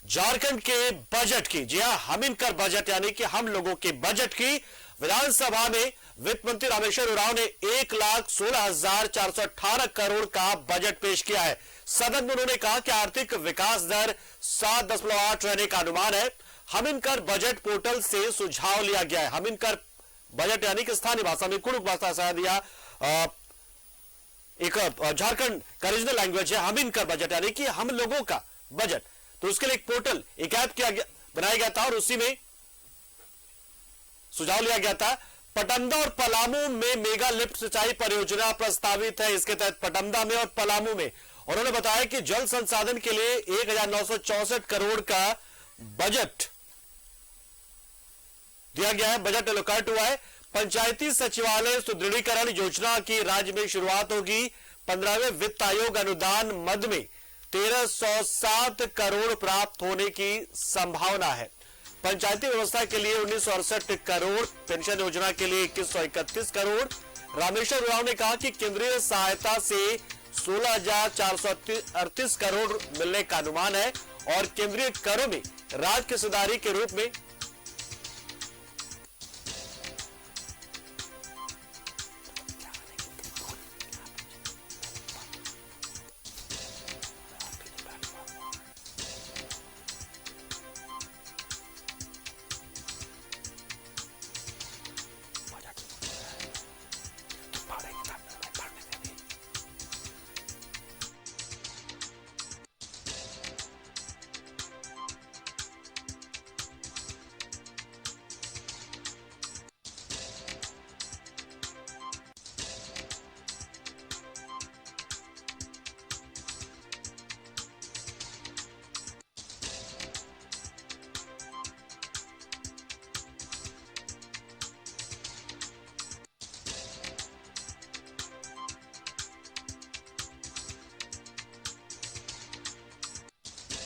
झारखंड के बजट की, जी हां, हमिनकर बजट यानी कि हम लोगों के बजट की विधानसभा में वित्त मंत्री रामेश्वर उरांव ने 1,16,418 करोड़ का बजट पेश किया है। सदन में उन्होंने कहा कि आर्थिक विकास दर 7.8 रहने का अनुमान है। हमिनकर बजट पोर्टल से सुझाव लिया गया है। हमिनकर बजट यानी कि स्थानीय भाषा में कुड़ुक भाषा शायद या एक झारखंड का रीजनल लैंग्वेज है। हमिनकर बजट यानी कि हम लोगों का बजट, तो उसके लिए एक पोर्टल, एक ऐप बनाया गया था और उसी में सुझाव लिया गया था। पटमदा और पलामू में मेगा लिफ्ट सिंचाई परियोजना प्रस्तावित है। इसके तहत पटमदा में और पलामू में उन्होंने बताया कि जल संसाधन के लिए 1,964 करोड़ का बजट दिया गया है, बजट एलोकेट हुआ है। पंचायती सचिवालय सुदृढ़ीकरण योजना की राज्य में शुरुआत होगी। 15वें वित्त आयोग अनुदान मद में 1,307 करोड़ प्राप्त होने की संभावना है। पंचायती व्यवस्था के लिए 1,968 करोड़, पेंशन योजना के लिए 2,131 करोड़। रामेश्वर उरांव ने कहा कि केंद्रीय सहायता से 16,438 करोड़ मिलने का अनुमान है और केंद्रीय करों में राज्य की हिस्सेदारी के रूप में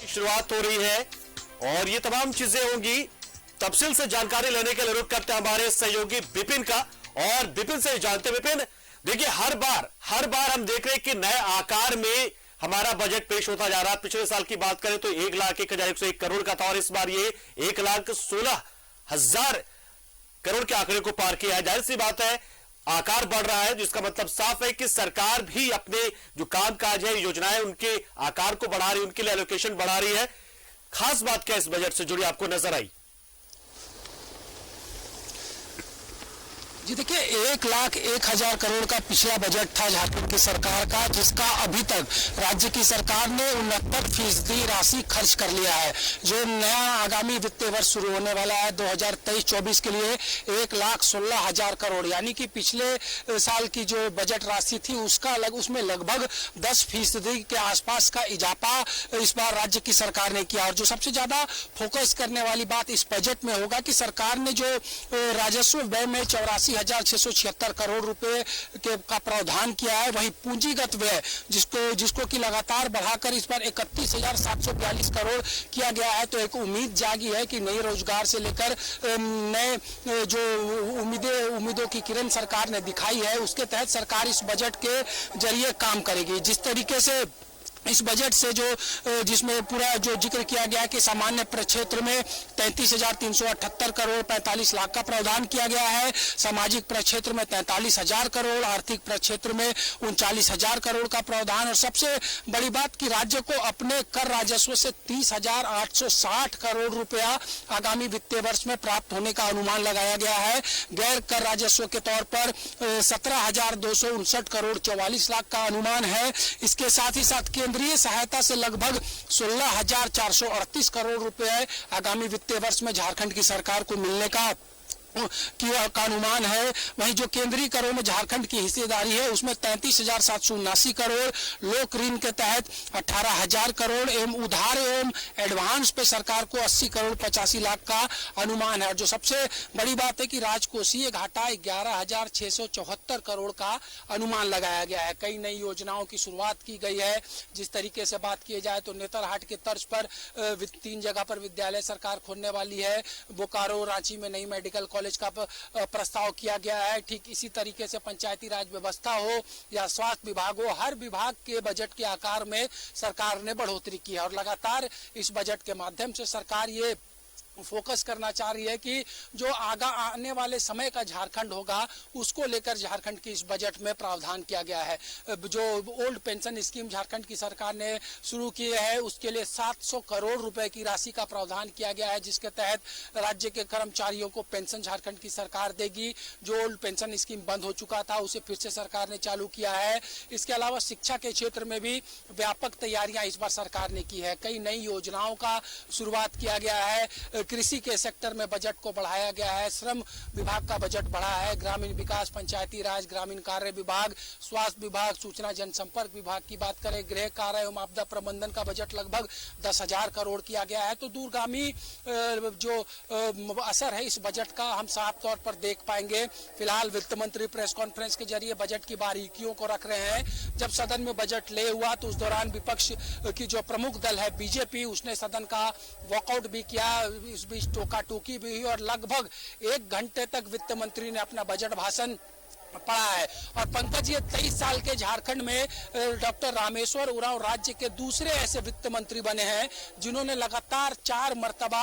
शुरुआत हो रही है और ये तमाम चीजें होंगी। तफसील से जानकारी लेने के लिए रुख करते हैं हमारे सहयोगी विपिन का, और विपिन से जानते हैं। विपिन, देखिए हर बार हम देख रहे हैं कि नए आकार में हमारा बजट पेश होता जा रहा है। पिछले साल की बात करें तो 1,01,101 करोड़ का था और इस बार ये 1,16,000 करोड़ के आंकड़े को पार किया है। जाहिर सी बात है आकार बढ़ रहा है, जिसका मतलब साफ है कि सरकार भी अपने जो कामकाज है, योजनाएं, उनके आकार को बढ़ा रही है, उनके लिए एलोकेशन बढ़ा रही है। खास बात क्या इस बजट से जुड़ी आपको नजर आई? जी देखिए, 1,01,000 करोड़ का पिछला बजट था झारखंड की सरकार का, जिसका अभी तक राज्य की सरकार ने 69% राशि खर्च कर लिया है। जो नया आगामी वित्तीय वर्ष शुरू होने वाला है 2023-24 के लिए 1,16,000 करोड़, यानी कि पिछले साल की जो बजट राशि थी उसमें लगभग 10% के आसपास का इजाफा इस बार राज्य की सरकार ने किया। और जो सबसे ज्यादा फोकस करने वाली बात इस बजट में होगा कि सरकार ने जो राजस्व व्यय में 84,676 करोड़ रुपए का प्रावधान किया है, वही पूंजीगत व्यय जिसको कि लगातार बढ़ाकर इस बार 31,742 करोड़ किया गया है। तो एक उम्मीद जागी है कि नई रोजगार से लेकर नए जो उम्मीदों की किरण सरकार ने दिखाई है, उसके तहत सरकार इस बजट के जरिए काम करेगी। जिस तरीके से इस बजट से जिसमें पूरा जो जिक्र किया गया कि सामान्य प्रक्षेत्र में 33,378 करोड़ 45 लाख का प्रावधान किया गया है, सामाजिक प्रक्षेत्र में 43,000 करोड़, आर्थिक प्रक्षेत्र में 39,000 करोड़ का प्रावधान। और सबसे बड़ी बात कि राज्य को अपने कर राजस्व से 30,860 करोड़ रुपया आगामी वित्तीय वर्ष में प्राप्त होने का अनुमान लगाया गया है। गैर कर राजस्व के तौर पर 17,259 करोड़ 44 लाख का अनुमान है। इसके साथ ही साथ केंद्रीय सहायता से लगभग 16,438 करोड़ रुपए आगामी वित्तीय वर्ष में झारखंड की सरकार को मिलने का अनुमान है। वहीं जो केंद्रीय करों में झारखंड की हिस्सेदारी है उसमें 33,779 करोड़, लोक ऋण के तहत 18,000 करोड़ एवं उधार एवं एडवांस पे सरकार को 80 करोड़ 85 लाख का अनुमान है। और जो सबसे बड़ी बात है कि राजकोषीय घाटा 11,674 करोड़ का अनुमान लगाया गया है। कई नई योजनाओं की शुरुआत की गई है। जिस तरीके से बात की जाए तो नेतरहाट के तर्ज पर 3 जगह पर विद्यालय सरकार खोलने वाली है। बोकारो, रांची में नई मेडिकल कॉलेज का प्रस्ताव किया गया है। ठीक इसी तरीके से पंचायती राज व्यवस्था हो या स्वास्थ्य विभाग हो, हर विभाग के बजट के आकार में सरकार ने बढ़ोतरी की है और लगातार इस बजट के माध्यम से सरकार ये फोकस करना चाह रही है कि जो आने वाले समय का झारखंड होगा उसको लेकर झारखंड की इस बजट में प्रावधान किया गया है। जो ओल्ड पेंशन स्कीम झारखंड की सरकार ने शुरू की है उसके लिए 700 करोड़ रुपए की राशि का प्रावधान किया गया है, जिसके तहत राज्य के कर्मचारियों को पेंशन झारखंड की सरकार देगी। जो ओल्ड पेंशन स्कीम बंद हो चुका था उसे फिर से सरकार ने चालू किया है। इसके अलावा शिक्षा के क्षेत्र में भी व्यापक तैयारियां इस बार सरकार ने की है। कई नई योजनाओं का शुरुआत किया गया है। कृषि के सेक्टर में बजट को बढ़ाया गया है। श्रम विभाग का बजट बढ़ा है। ग्रामीण विकास, पंचायती राज, ग्रामीण कार्य विभाग, स्वास्थ्य विभाग, सूचना जनसंपर्क विभाग की बात करें, गृह कार्य एवं आपदा प्रबंधन का बजट लगभग 10,000 करोड़ किया गया है। तो दूरगामी जो असर है इस बजट का हम साफ तौर पर देख पाएंगे। फिलहाल वित्त मंत्री प्रेस कॉन्फ्रेंस के जरिए बजट की बारीकियों को रख रहे हैं। जब सदन में बजट ले हुआ तो उस दौरान विपक्ष की जो प्रमुख दल है बीजेपी, उसने सदन का वॉकआउट भी किया। इस बीच टोका टोकी भी हुई और लगभग 1 घंटे तक वित्त मंत्री ने अपना बजट भाषण पड़ा है। और पंकज, ये 23 साल के झारखंड में डॉक्टर रामेश्वर उरांव राज्य के दूसरे ऐसे वित्त मंत्री बने हैं जिन्होंने लगातार 4 मर्तबा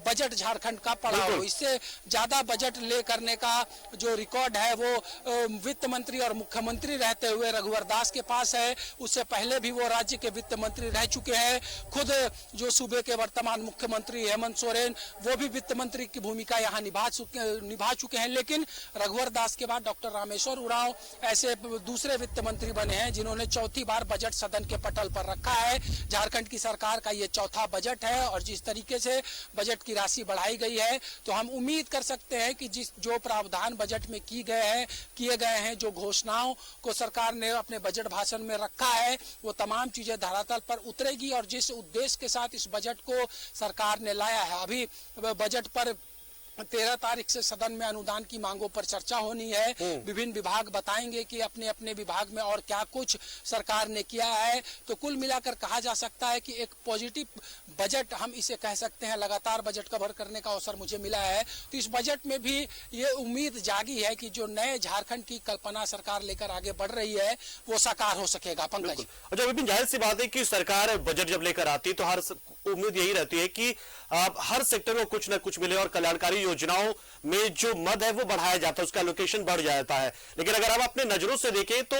बजट झारखंड का पढ़ा हो। इससे ज्यादा बजट ले करने का जो रिकॉर्ड है वो वित्त मंत्री और मुख्यमंत्री रहते हुए रघुवर दास के पास है। उससे पहले भी वो राज्य के वित्त मंत्री रह चुके हैं। खुद जो सूबे के वर्तमान मुख्यमंत्री हेमंत सोरेन वो भी वित्त मंत्री की भूमिका यहाँ निभा चुके हैं। लेकिन रघुवर दास के बाद डॉक्टर रामेश्वर उरांव ऐसे दूसरे वित्त मंत्री बने हैं जिन्होंने चौथी बार बजट सदन के पटल पर रखा है। झारखंड की सरकार का ये चौथा बजट है और जिस तरीके से बजट की राशि बढ़ाई गई है तो हम उम्मीद कर सकते हैं कि जो प्रावधान बजट में किए गए हैं, जो घोषणाओं को सरकार ने अपने बजट भाषण में रखा है वो तमाम चीजें धरातल पर उतरेगी। और जिस उद्देश्य के साथ इस बजट को सरकार ने लाया है, अभी बजट पर 13 तारीख से सदन में अनुदान की मांगों पर चर्चा होनी है। विभिन्न विभाग बताएंगे कि अपने अपने विभाग में और क्या कुछ सरकार ने किया है। तो कुल मिलाकर कहा जा सकता है कि एक पॉजिटिव बजट हम इसे कह सकते हैं। लगातार बजट कवर करने का अवसर मुझे मिला है तो इस बजट में भी ये उम्मीद जागी है कि जो नए झारखंड की कल्पना सरकार लेकर आगे बढ़ रही है वो साकार हो सकेगा। पंकज, अच्छा विपिन, जाहिर सी बात है कि सरकार बजट जब लेकर आती है तो हर उम्मीद यही रहती है कि हर सेक्टर में कुछ न कुछ मिले और कल्याणकारी योजनाओं में जो मद है वो बढ़ाया जाता है, उसका एलोकेशन बढ़ जाता है। लेकिन अगर आप अपने नजरों से देखें तो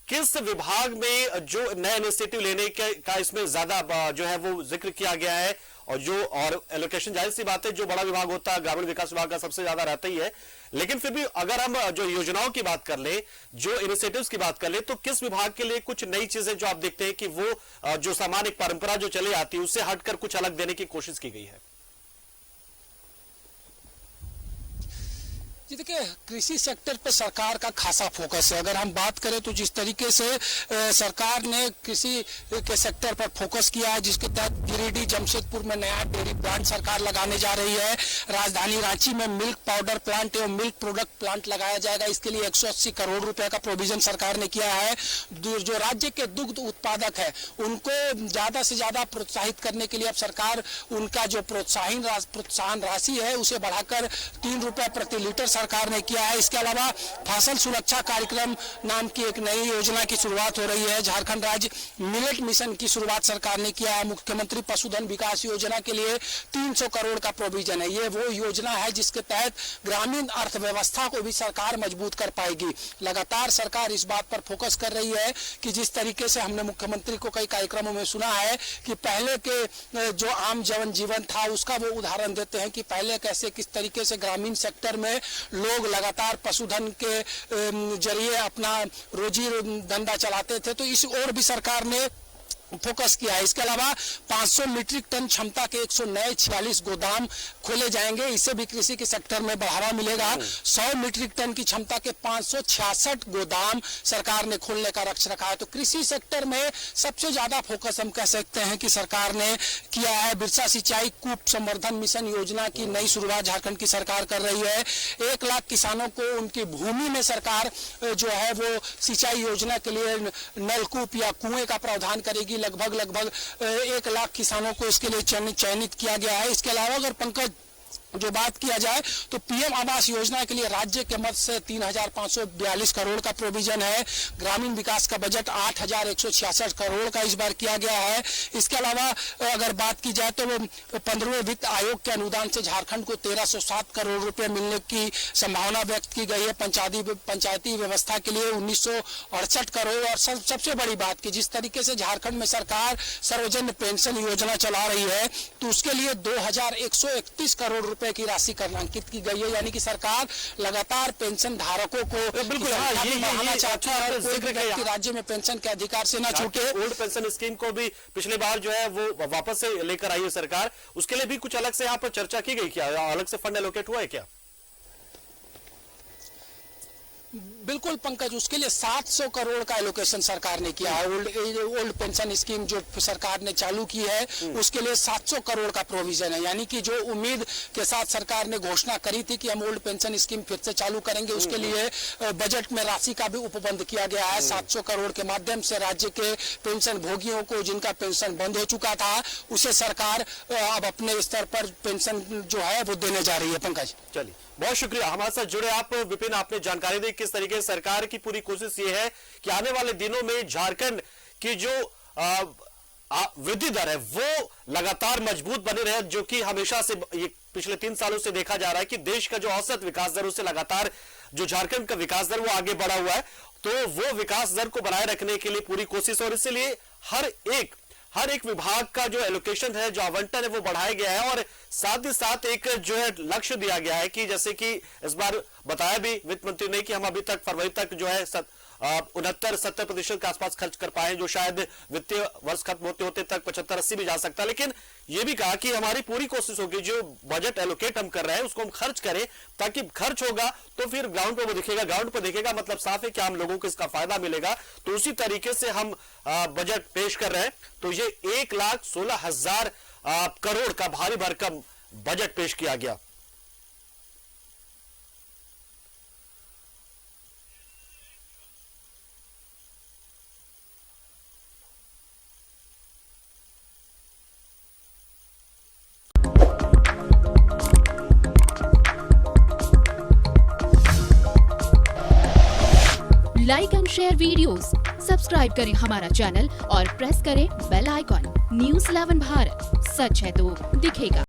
किस विभाग में जो नए इनिशिएटिव लेने का इसमें ज्यादा जो है वो जिक्र किया गया है और एलोकेशन जाहिर सी बात है जो बड़ा विभाग होता है ग्रामीण विकास विभाग का सबसे ज्यादा रहता ही है। लेकिन फिर भी अगर हम जो योजनाओं की बात कर ले, जो इनिशिएटिव्स की बात कर ले, तो किस विभाग के लिए कुछ नई चीजें जो आप देखते हैं कि वो जो सामान्य परंपरा जो चली आती है उससे हटकर कुछ अलग देने की कोशिश की गई है? जी देखिए, कृषि सेक्टर पर सरकार का खासा फोकस है। अगर हम बात करें तो जिस तरीके से सरकार ने कृषि के सेक्टर पर फोकस किया है, जिसके तहत गिरिडीह जमशेदपुर में नया डेयरी प्लांट सरकार लगाने जा रही है। राजधानी रांची में मिल्क पाउडर प्लांट एवं मिल्क प्रोडक्ट प्लांट लगाया जाएगा। इसके लिए 180 करोड़ रुपए का प्रोविजन सरकार ने किया है। जो राज्य के दुग्ध उत्पादक है उनको ज्यादा से ज्यादा प्रोत्साहित करने के लिए अब सरकार उनका जो प्रोत्साहन राशि है उसे बढ़ाकर 3 रुपए प्रति लीटर सरकार ने किया है। इसके अलावा फसल सुरक्षा कार्यक्रम नाम की एक नई योजना की शुरुआत हो रही है। झारखंड राज्य मिलेट मिशन की शुरुआत सरकार ने किया है। मुख्यमंत्री पशुधन विकास योजना के लिए 300 करोड़ का प्रोविजन है। ये वो योजना है जिसके तहत ग्रामीण अर्थव्यवस्था को भी सरकार मजबूत कर पाएगी। लगातार सरकार इस बात पर फोकस कर रही है कि जिस तरीके से हमने मुख्यमंत्री को कई कार्यक्रमों में सुना है कि पहले के जो आम जीवन था उसका वो उदाहरण देते हैं कि पहले कैसे किस तरीके से ग्रामीण सेक्टर में लोग लगातार पशुधन के जरिए अपना रोजी धंधा चलाते थे। तो इस ओर भी सरकार ने फोकस किया है। इसके अलावा 500 मीट्रिक टन क्षमता के 146 गोदाम खोले जाएंगे। इससे भी कृषि के सेक्टर में बढ़ावा मिलेगा। 100 मीट्रिक टन की क्षमता के 566 गोदाम सरकार ने खोलने का लक्ष्य रखा है। तो कृषि सेक्टर में सबसे ज्यादा फोकस हम कह सकते हैं कि सरकार ने किया है। बिरसा सिंचाई कूप संवर्धन मिशन योजना की नई शुरुआत झारखंड की सरकार कर रही है। 1 लाख किसानों को उनकी भूमि में सरकार जो है वो सिंचाई योजना के लिए नलकूप या कुएं का प्रावधान करेगी। लगभग 1 लाख किसानों को इसके लिए चयनित किया गया है। इसके अलावा अगर पंकज जो बात किया जाए तो पीएम आवास योजना के लिए राज्य के मद से 3,542 करोड़ का प्रोविजन है। ग्रामीण विकास का बजट 8,166 करोड़ का इस बार किया गया है। इसके अलावा अगर बात की जाए तो 15वें वित्त आयोग के अनुदान से झारखंड को 1,307 करोड़ रुपए मिलने की संभावना व्यक्त की गई है। पंचायती व्यवस्था के लिए 1,968 करोड़। और सबसे बड़ी बात की जिस तरीके से झारखंड में सरकार सर्वजन पेंशन योजना चला रही है तो उसके लिए 2,131 करोड़ रुपए की राशि करनांकित की गई है। यानी कि सरकार लगातार पेंशन धारकों को बिल्कुल ये चाहती है और कोई भी व्यक्ति राज्य में पेंशन के अधिकार से न छूटे। ओल्ड पेंशन स्कीम को भी पिछली बार जो है वो वापस से लेकर आई है सरकार, उसके लिए भी कुछ अलग से यहाँ पर चर्चा की गई क्या? अलग से फंड एलोकेट हुआ है क्या? बिल्कुल पंकज, उसके लिए 700 करोड़ का एलोकेशन सरकार ने किया है। ओल्ड पेंशन स्कीम जो सरकार ने चालू की है उसके लिए 700 करोड़ का प्रोविजन है। यानी कि जो उम्मीद के साथ सरकार ने घोषणा करी थी कि हम ओल्ड पेंशन स्कीम फिर से चालू करेंगे, उसके लिए बजट में राशि का भी उपबंध किया गया है। 700 करोड़ के माध्यम से राज्य के पेंशन भोगियों को जिनका पेंशन बंद हो चुका था उसे सरकार अब अपने स्तर पर पेंशन जो है वो देने जा रही है। पंकज, चलिए बहुत शुक्रिया हमारे साथ जुड़े आप विपिन, आपने जानकारी दी किस तरीके से सरकार की पूरी कोशिश ये है कि आने वाले दिनों में झारखंड की जो वृद्धि दर है वो लगातार मजबूत बनी रहे, जो कि हमेशा से ये पिछले 3 सालों से देखा जा रहा है कि देश का जो औसत विकास दर उससे लगातार जो झारखंड का विकास दर वो आगे बढ़ा हुआ है। तो वो विकास दर को बनाए रखने के लिए पूरी कोशिश, और इसलिए हर एक विभाग का जो एलोकेशन है, जो आवंटन है वो बढ़ाया गया है। और साथ ही साथ एक जो है लक्ष्य दिया गया है कि जैसे कि इस बार बताया भी वित्त मंत्री ने कि हम अभी तक फरवरी तक जो है 69-70% के आसपास खर्च कर पाए, जो शायद वित्तीय वर्ष खत्म होते होते तक 75-80 भी जा सकता है। लेकिन यह भी कहा कि हमारी पूरी कोशिश होगी जो बजट एलोकेट हम कर रहे हैं उसको हम खर्च करें, ताकि खर्च होगा तो फिर ग्राउंड पर वो दिखेगा, ग्राउंड पर दिखेगा मतलब साफ है कि आम लोगों को इसका फायदा मिलेगा। तो उसी तरीके से हम बजट पेश कर रहे हैं। तो ये 1,16,000 करोड़ का भारी भरकम बजट पेश किया गया। Like and share videos, subscribe करें हमारा चैनल और प्रेस करें बेल आइकॉन। न्यूज़ 11 भारत, सच है तो दिखेगा।